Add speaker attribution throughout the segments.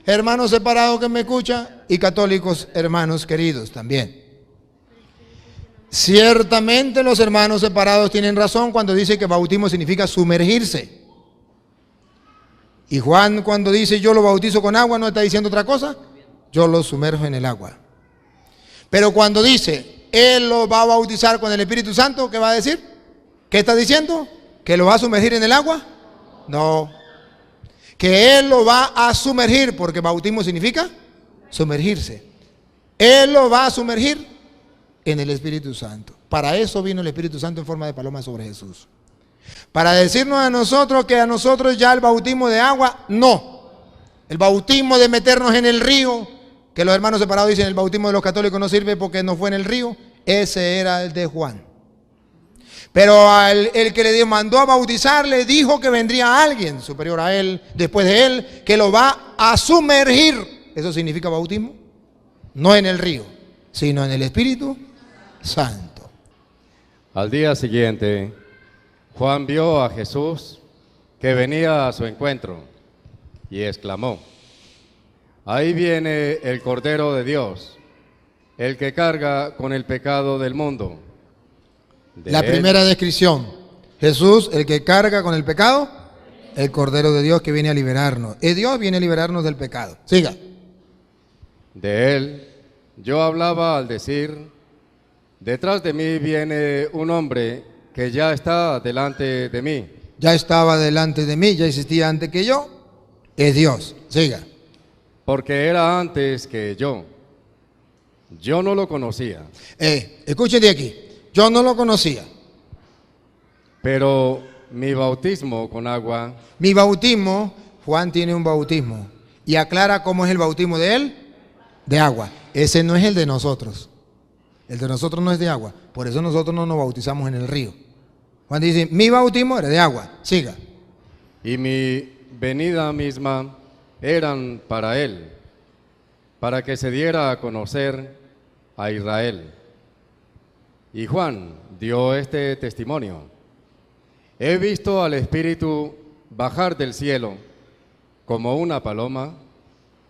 Speaker 1: Hermanos separados que me escuchan y católicos hermanos queridos también. Ciertamente los hermanos separados tienen razón cuando dice que bautismo significa sumergirse. Y Juan cuando dice yo lo bautizo con agua no está diciendo otra cosa, yo lo sumerjo en el agua. Pero cuando dice él lo va a bautizar con el Espíritu Santo, ¿qué va a decir? ¿Qué está diciendo? ¿Que lo va a sumergir en el agua? No. Que él lo va a sumergir, porque bautismo significa sumergirse. Él lo va a sumergir en el Espíritu Santo. Para eso vino el Espíritu Santo en forma de paloma sobre Jesús. Para decirnos a nosotros que a nosotros ya el bautismo de agua, no. El bautismo de meternos en el río, que los hermanos separados dicen el bautismo de los católicos no sirve porque no fue en el río, ese era el de Juan. Pero el que le mandó a bautizar le dijo que vendría alguien superior a él, después de él, que lo va a sumergir. Eso significa bautismo. No en el río, sino en el Espíritu Santo.
Speaker 2: Al día siguiente, Juan vio a Jesús que venía a su encuentro y exclamó: ahí viene el Cordero de Dios, el que carga con el pecado del mundo.
Speaker 1: La primera descripción, Jesús, el que carga con el pecado, el Cordero de Dios que viene a liberarnos. Dios viene a liberarnos del pecado. Siga.
Speaker 2: De él yo hablaba al decir: detrás de mí viene un hombre que ya está delante de mí.
Speaker 1: Ya estaba delante de mí, ya existía antes que yo. Es Dios. Siga.
Speaker 2: Porque era antes que yo. Yo no lo conocía.
Speaker 1: Escuchen de aquí. Yo no lo conocía.
Speaker 2: Pero mi bautismo con agua.
Speaker 1: Mi bautismo, Juan tiene un bautismo. Y aclara cómo es el bautismo de él. De agua. Ese no es el de nosotros. El de nosotros no es de agua. Por eso nosotros no nos bautizamos en el río. Juan dice, mi bautismo era de agua. Siga.
Speaker 2: Y mi venida misma eran para él, para que se diera a conocer a Israel. Y Juan dio este testimonio: he visto al Espíritu bajar del cielo como una paloma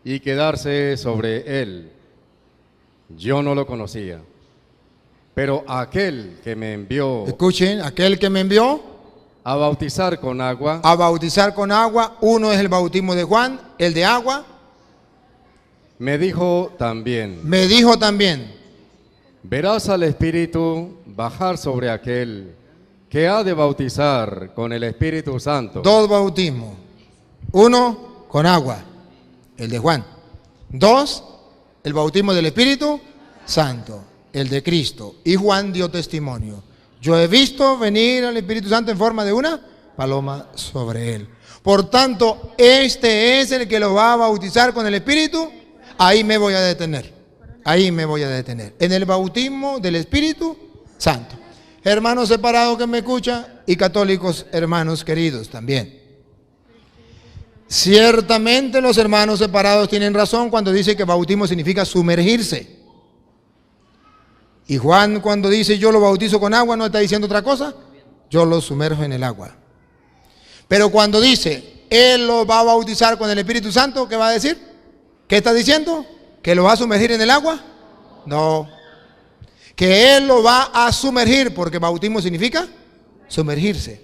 Speaker 2: y quedarse sobre él. Yo no lo conocía, pero aquel que me envió,
Speaker 1: escuchen, aquel que me envió
Speaker 2: a bautizar con agua.
Speaker 1: A bautizar con agua, uno es el bautismo de Juan, el de agua.
Speaker 2: Me dijo también, verás al Espíritu bajar sobre aquel que ha de bautizar con el Espíritu Santo.
Speaker 1: Dos bautismos. Uno con agua, el de Juan. Dos, el bautismo del Espíritu Santo, el de Cristo. Y Juan dio testimonio. Yo he visto venir al Espíritu Santo en forma de una paloma sobre él. Por tanto, este es el que lo va a bautizar con el Espíritu. Ahí me voy a detener. Ahí me voy a detener. En el bautismo del Espíritu Santo. Hermanos separados que me escuchan y católicos hermanos queridos también. Ciertamente los hermanos separados tienen razón cuando dice que bautismo significa sumergirse. Y Juan cuando dice yo lo bautizo con agua no está diciendo otra cosa, yo lo sumerjo en el agua. Pero cuando dice él lo va a bautizar con el Espíritu Santo, ¿qué va a decir? ¿Qué está diciendo? ¿Que lo va a sumergir en el agua? No. Que él lo va a sumergir, porque bautismo significa sumergirse.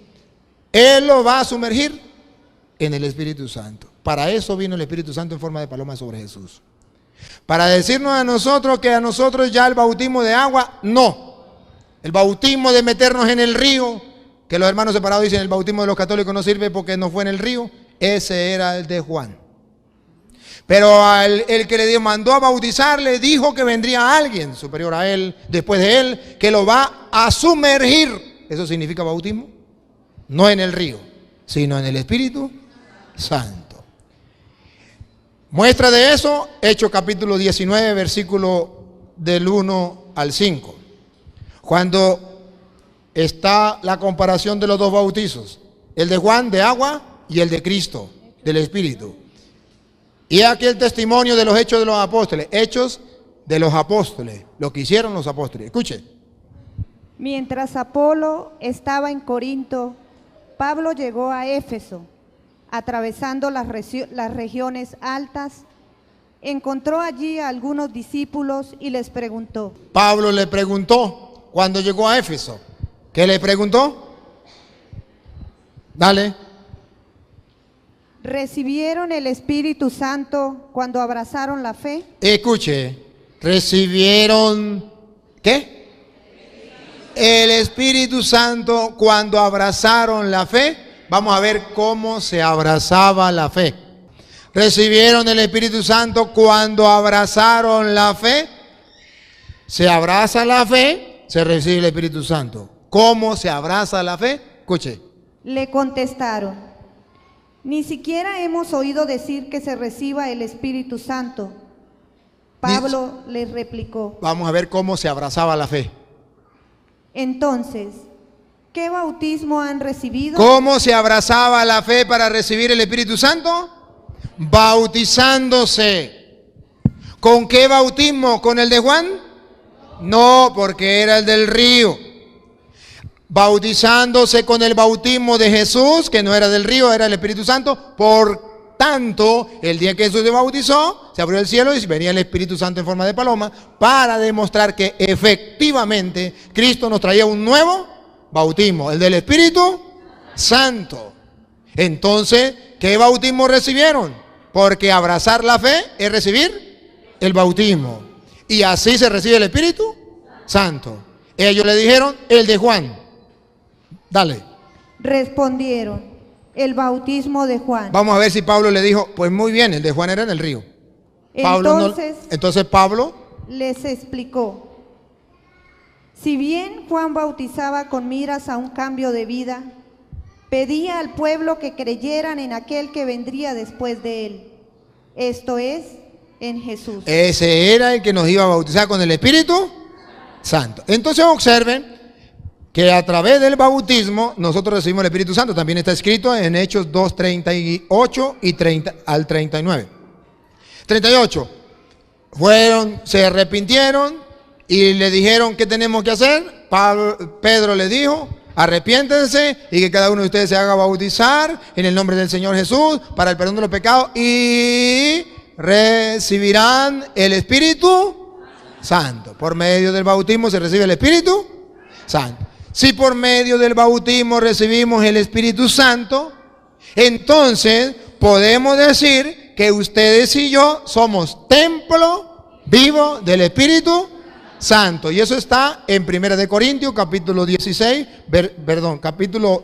Speaker 1: Él lo va a sumergir en el Espíritu Santo. Para eso vino el Espíritu Santo en forma de paloma sobre Jesús. Para decirnos a nosotros que a nosotros ya el bautismo de agua, no. El bautismo de meternos en el río, que los hermanos separados dicen el bautismo de los católicos no sirve porque no fue en el río, ese era el de Juan. Pero el que le mandó a bautizar le dijo que vendría alguien superior a él, después de él, que lo va a sumergir. Eso significa bautismo. No en el río, sino en el Espíritu Santo. Muestra de eso, Hechos capítulo 19, versículo del 1 al 5. Cuando está la comparación de los dos bautizos, el de Juan de agua y el de Cristo, del Espíritu. Y aquí el testimonio de los hechos de los apóstoles, hechos de los apóstoles, lo que hicieron los apóstoles. Escuche.
Speaker 3: Mientras Apolo estaba en Corinto, Pablo llegó a Éfeso, atravesando las regiones altas encontró allí a algunos discípulos y les preguntó.
Speaker 1: Pablo le preguntó cuando llegó a Éfeso. ¿Qué le preguntó? Dale.
Speaker 3: ¿Recibieron el Espíritu Santo cuando abrazaron la fe?
Speaker 1: Escuche, ¿recibieron qué? El Espíritu Santo cuando abrazaron la fe. Vamos a ver cómo se abrazaba la fe. ¿Recibieron el Espíritu Santo cuando abrazaron la fe? Se abraza la fe, se recibe el Espíritu Santo. ¿Cómo se abraza la fe? Escuche.
Speaker 3: Le contestaron, ni siquiera hemos oído decir que se reciba el Espíritu Santo. Pablo les replicó.
Speaker 1: Vamos a ver cómo se abrazaba la fe.
Speaker 3: Entonces, ¿qué bautismo han recibido?
Speaker 1: ¿Cómo se abrazaba la fe para recibir el Espíritu Santo? Bautizándose. ¿Con qué bautismo? ¿Con el de Juan? No, porque era el del río. Bautizándose con el bautismo de Jesús, que no era del río, era el Espíritu Santo. Por tanto, el día que Jesús se bautizó, se abrió el cielo y venía el Espíritu Santo en forma de paloma para demostrar que efectivamente Cristo nos traía un nuevo bautismo, el del Espíritu Santo. Entonces, ¿qué bautismo recibieron? Porque abrazar la fe es recibir el bautismo. Y así se recibe el Espíritu Santo. Ellos le dijeron, el de Juan. Dale.
Speaker 3: Respondieron, el bautismo de Juan.
Speaker 1: Vamos a ver si Pablo le dijo, pues muy bien, el de Juan era en el río. Entonces Pablo
Speaker 3: les explicó, si bien Juan bautizaba con miras a un cambio de vida, pedía al pueblo que creyeran en aquel que vendría después de él, esto es, en Jesús.
Speaker 1: Ese era el que nos iba a bautizar con el Espíritu Santo. Entonces observen que a través del bautismo nosotros recibimos el Espíritu Santo. También está escrito en Hechos 2:38 y 30 al 39. 38. Se arrepintieron y le dijeron qué tenemos que hacer. Pedro le dijo, arrepiéntense y que cada uno de ustedes se haga bautizar en el nombre del Señor Jesús para el perdón de los pecados y recibirán el Espíritu Santo. Por medio del bautismo se recibe el Espíritu Santo. Si por medio del bautismo recibimos el Espíritu Santo, entonces podemos decir que ustedes y yo somos templo vivo del Espíritu Santo. Y eso está en 1 Corintios capítulo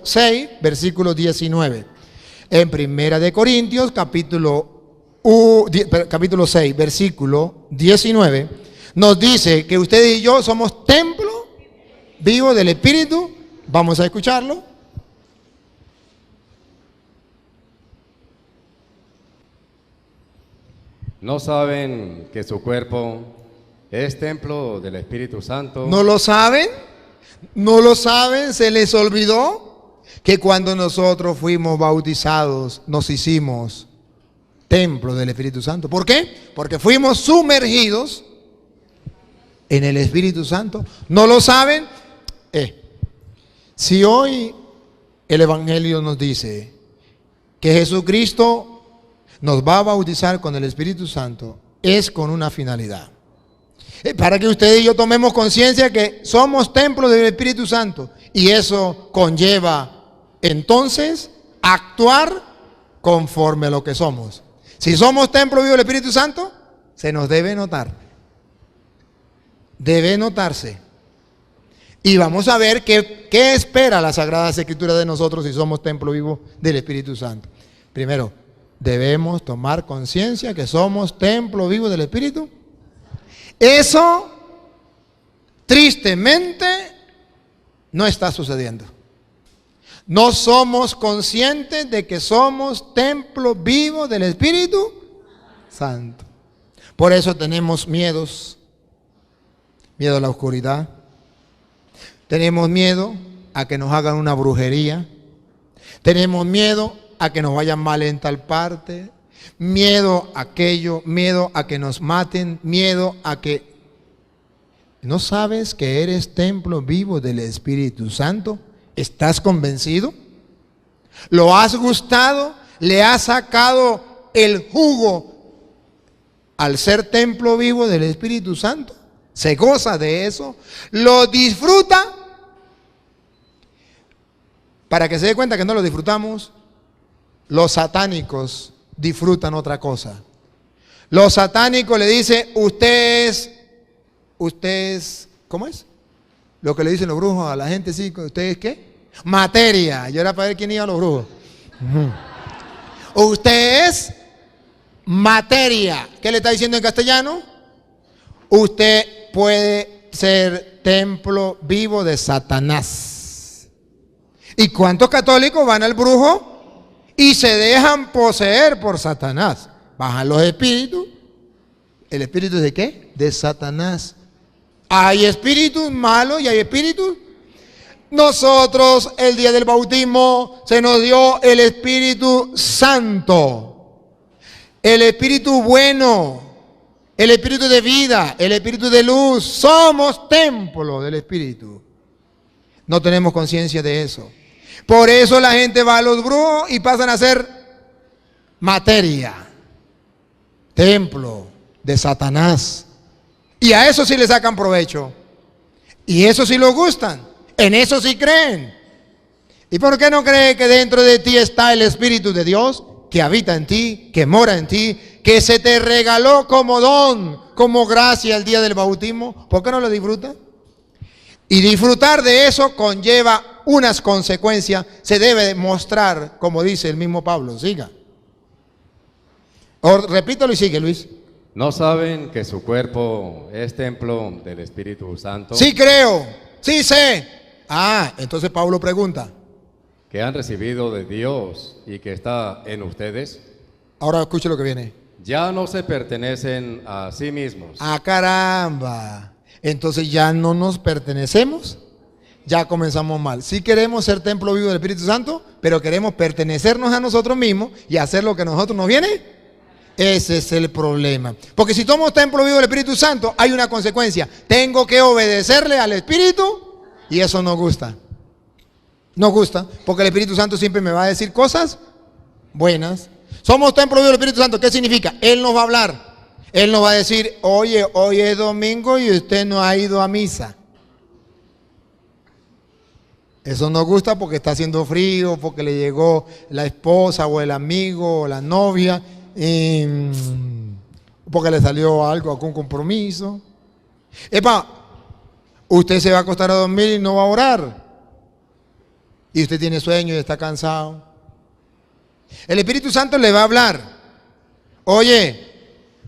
Speaker 1: 6, versículo 19. En 1 Corintios capítulo 6, versículo 19, nos dice que ustedes y yo somos templo vivo del Espíritu. Vamos a escucharlo.
Speaker 2: ¿No saben que su cuerpo es templo del Espíritu Santo?
Speaker 1: ¿No lo saben? ¿No lo saben? ¿Se les olvidó que cuando nosotros fuimos bautizados nos hicimos templo del Espíritu Santo? ¿Por qué? Porque fuimos sumergidos en el Espíritu Santo. ¿No lo saben? Si hoy el Evangelio nos dice que Jesucristo nos va a bautizar con el Espíritu Santo, es con una finalidad. Para que ustedes y yo tomemos conciencia que somos templo del Espíritu Santo. Y eso conlleva entonces actuar conforme a lo que somos. Si somos templo vivo del Espíritu Santo, se nos debe notar. Debe notarse. Y vamos a ver qué espera la Sagrada Escritura de nosotros si somos templo vivo del Espíritu Santo. Primero, debemos tomar conciencia que somos templo vivo del Espíritu. Eso, tristemente, no está sucediendo. No somos conscientes de que somos templo vivo del Espíritu Santo. Por eso tenemos miedos. Miedo a la oscuridad. Tenemos miedo a que nos hagan una brujería. Tenemos miedo a que nos vayan mal en tal parte. Miedo a aquello, miedo a que nos maten, miedo a que... ¿No sabes que eres templo vivo del Espíritu Santo? ¿Estás convencido? ¿Lo has gustado? ¿Le has sacado el jugo al ser templo vivo del Espíritu Santo, se goza de eso, lo disfruta. Para que se dé cuenta que no lo disfrutamos, los satánicos disfrutan otra cosa. Los satánicos le dicen, usted es, ¿cómo es? Lo que le dicen los brujos a la gente, sí, ¿usted es qué? Materia. Yo era para ver quién iba a los brujos. Usted es materia. ¿Qué le está diciendo en castellano? Usted puede ser templo vivo de Satanás. ¿Y cuántos católicos van al brujo y se dejan poseer por Satanás? Bajan los espíritus. ¿El espíritu de qué? De Satanás. Hay espíritus malos y hay espíritus. Nosotros el día del bautismo se nos dio el Espíritu Santo, el Espíritu bueno, el Espíritu de vida, el Espíritu de luz. Somos templo del Espíritu. No tenemos conciencia de eso. Por eso la gente va a los brujos y pasan a ser materia, templo de Satanás. Y a eso sí le sacan provecho. Y eso sí lo gustan. En eso sí creen. ¿Y por qué no cree que dentro de ti está el Espíritu de Dios, que habita en ti, que mora en ti, que se te regaló como don, como gracia el día del bautismo? ¿Por qué no lo disfruta? Y disfrutar de eso conlleva unas consecuencias. Se debe mostrar, como dice el mismo Pablo. Siga. Repítalo y sigue, Luis.
Speaker 2: ¿No saben que su cuerpo es templo del Espíritu Santo?
Speaker 1: Sí creo, sí sé. Entonces Pablo pregunta.
Speaker 2: Que han recibido de Dios y que está en ustedes.
Speaker 1: Ahora escuche lo que viene.
Speaker 2: Ya no se pertenecen a sí mismos.
Speaker 1: Caramba. Entonces ya no nos pertenecemos. Ya comenzamos mal. Sí queremos ser templo vivo del Espíritu Santo, pero queremos pertenecernos a nosotros mismos y hacer lo que a nosotros nos viene. Ese es el problema. Porque si somos templo vivo del Espíritu Santo, hay una consecuencia. Tengo que obedecerle al Espíritu y eso no gusta. No gusta, porque el Espíritu Santo siempre me va a decir cosas buenas. Somos templo vivo del Espíritu Santo. ¿Qué significa? Él nos va a hablar. Él nos va a decir, oye, hoy es domingo y usted no ha ido a misa. Eso no gusta porque está haciendo frío, porque le llegó la esposa o el amigo o la novia, porque le salió algo, algún compromiso. Usted se va a acostar a dormir y no va a orar. Y usted tiene sueño y está cansado. El Espíritu Santo le va a hablar. Oye,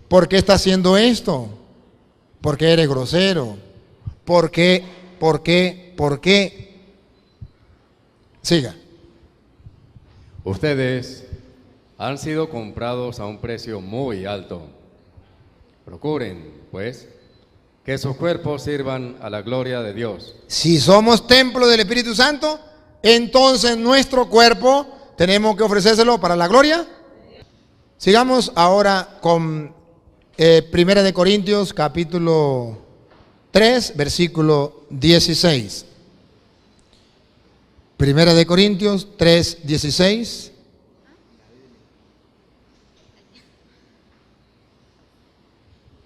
Speaker 1: ¿por qué estás haciendo esto? ¿Por qué eres grosero? ¿Por qué? Siga.
Speaker 2: Ustedes han sido comprados a un precio muy alto. Procuren, pues, que sus cuerpos sirvan a la gloria de Dios.
Speaker 1: Si somos templo del Espíritu Santo, entonces nuestro cuerpo tenemos que ofrecérselo para la gloria. Sigamos ahora con 1 de Corintios capítulo 3, versículo 16. 1 de Corintios 3, 16.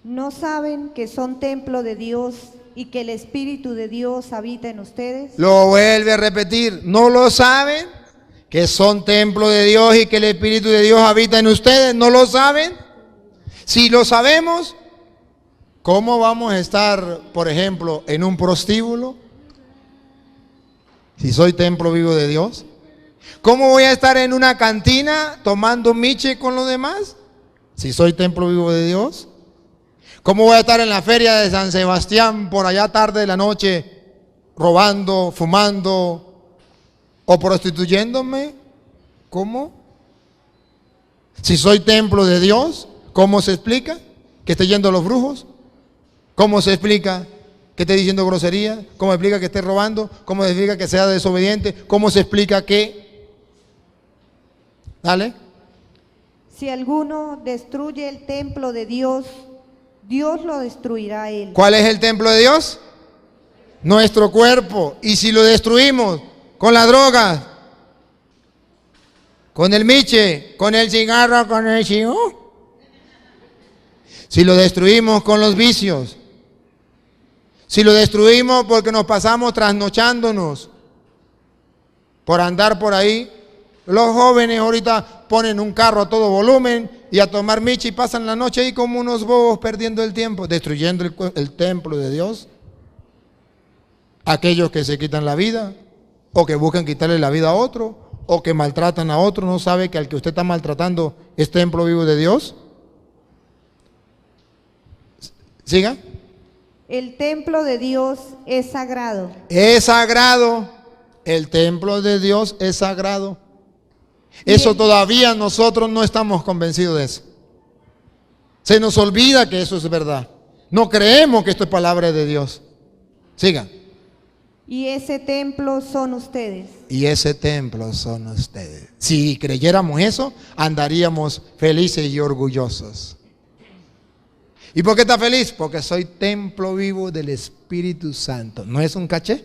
Speaker 3: ¿No saben que son templo de Dios y que el Espíritu de Dios habita en ustedes?
Speaker 1: Lo vuelve a repetir. ¿No lo saben? Que son templo de Dios y que el Espíritu de Dios habita en ustedes. ¿No lo saben? Si lo sabemos, ¿cómo vamos a estar, por ejemplo, en un prostíbulo? Si soy templo vivo de Dios. ¿Cómo voy a estar en una cantina tomando miche con los demás? Si soy templo vivo de Dios. ¿Cómo voy a estar en la feria de San Sebastián por allá tarde de la noche robando, fumando o prostituyéndome? ¿Cómo? Si soy templo de Dios, ¿cómo se explica que esté yendo a los brujos? ¿Cómo se explica que esté diciendo grosería? ¿Cómo se explica que esté robando? ¿Cómo se explica que sea desobediente? ¿Cómo se explica que? Dale.
Speaker 3: Si alguno destruye el templo de Dios, Dios lo destruirá a él.
Speaker 1: ¿Cuál es el templo de Dios? Nuestro cuerpo. Y si lo destruimos con la droga, con el miche, con el cigarro, con el chihu. Si lo destruimos con los vicios, si lo destruimos porque nos pasamos trasnochándonos por andar por ahí, los jóvenes ahorita ponen un carro a todo volumen y a tomar micha y pasan la noche ahí como unos bobos perdiendo el tiempo, destruyendo el templo de Dios. Aquellos que se quitan la vida o que buscan quitarle la vida a otro o que maltratan a otro, ¿no sabe que al que usted está maltratando es templo vivo de Dios? Siga.
Speaker 3: El templo de Dios es sagrado.
Speaker 1: Es sagrado. El templo de Dios es sagrado. Eso todavía nosotros no estamos convencidos de eso. Se nos olvida que eso es verdad. No creemos que esto es palabra de Dios. Siga.
Speaker 3: Y ese templo son ustedes.
Speaker 1: Y ese templo son ustedes. Si creyéramos eso, andaríamos felices y orgullosos. ¿Y por qué está feliz? Porque soy templo vivo del Espíritu Santo. ¿No es un caché?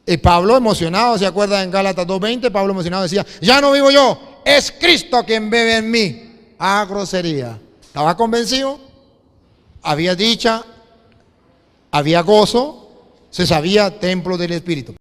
Speaker 1: Y Pablo emocionado, ¿se acuerda en Gálatas 2:20? Pablo emocionado decía, ya no vivo yo, es Cristo quien vive en mí. Ah, grosería. Estaba convencido, había dicha, había gozo, se sabía templo del Espíritu.